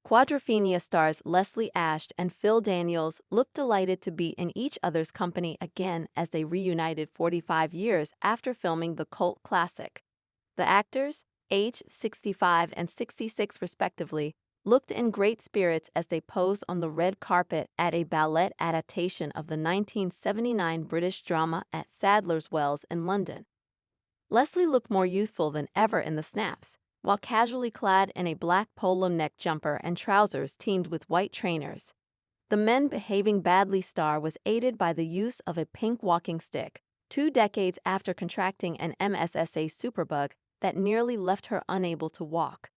Quadrophenia stars Leslie Ash and Phil Daniels looked delighted to be in each other's company again as they reunited 45 years after filming the cult classic. The actors, aged 65 and 66 respectively, looked in great spirits as they posed on the red carpet at a ballet adaptation of the 1979 British drama at Sadler's Wells in London. Leslie looked more youthful than ever in the snaps, while casually clad in a black polo neck jumper and trousers teamed with white trainers. The men behaving badly star was aided by the use of a pink walking stick, 2 decades after contracting an MSSA superbug that nearly left her unable to walk.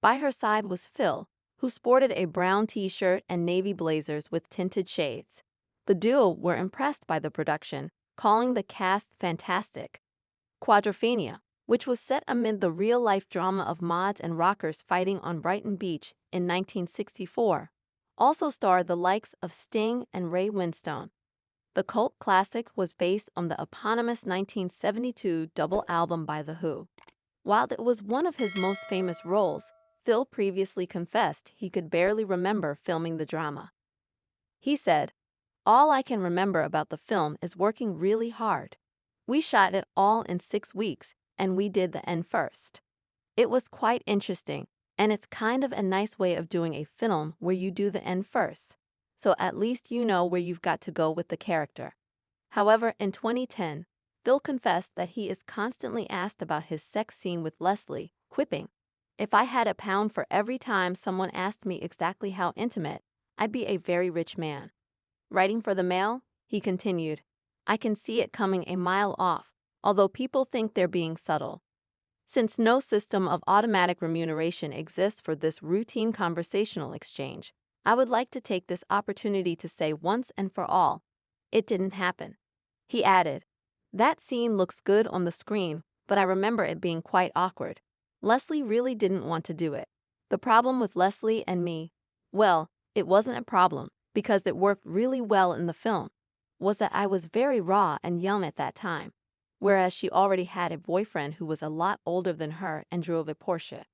By her side was Phil, who sported a brown t-shirt and navy blazers with tinted shades. The duo were impressed by the production, calling the cast fantastic. Quadrophenia, which was set amid the real-life drama of mods and rockers fighting on Brighton Beach in 1964, also starred the likes of Sting and Ray Winstone. The cult classic was based on the eponymous 1972 double album by The Who. While it was one of his most famous roles, Phil previously confessed he could barely remember filming the drama. He said, "All I can remember about the film is working really hard. We shot it all in 6 weeks, and we did the end first. It was quite interesting, and it's kind of a nice way of doing a film where you do the end first, so at least you know where you've got to go with the character." However, in 2010, Phil confessed that he is constantly asked about his sex scene with Leslie, quipping, "If I had £1 for every time someone asked me exactly how intimate, I'd be a very rich man." Writing for the Mail, he continued, "I can see it coming a mile off, although people think they're being subtle. Since no system of automatic remuneration exists for this routine conversational exchange, I would like to take this opportunity to say once and for all, it didn't happen." He added, "That scene looks good on the screen, but I remember it being quite awkward. Leslie really didn't want to do it. The problem with Leslie and me, well, it wasn't a problem, because it worked really well in the film, was that I was very raw and young at that time, whereas she already had a boyfriend who was a lot older than her and drove a Porsche.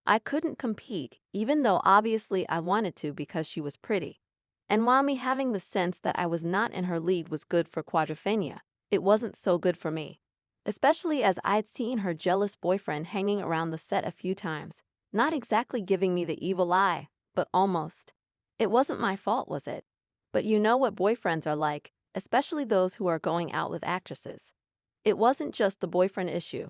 I couldn't compete, even though obviously I wanted to because she was pretty. And while me having the sense that I was not in her league was good for Quadrophenia, it wasn't so good for me. Especially as I'd seen her jealous boyfriend hanging around the set a few times, not exactly giving me the evil eye, but almost. It wasn't my fault, was it? But you know what boyfriends are like, especially those who are going out with actresses. It wasn't just the boyfriend issue.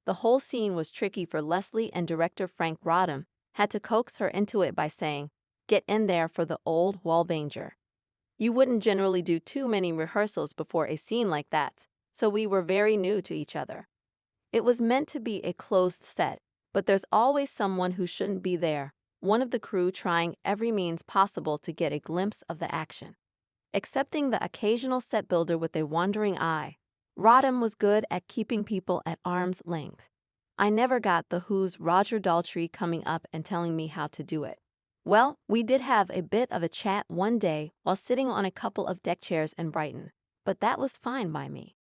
The whole scene was tricky for Leslie, and director Frank Rodham had to coax her into it by saying, "Get in there for the old wallbanger." You wouldn't generally do too many rehearsals before a scene like that, so we were very new to each other. It was meant to be a closed set, but there's always someone who shouldn't be there, one of the crew trying every means possible to get a glimpse of the action. Accepting the occasional set builder with a wandering eye, Rodham was good at keeping people at arm's length. I never got The Who's Roger Daltrey coming up and telling me how to do it. Well, we did have a bit of a chat one day while sitting on a couple of deck chairs in Brighton, but that was fine by me.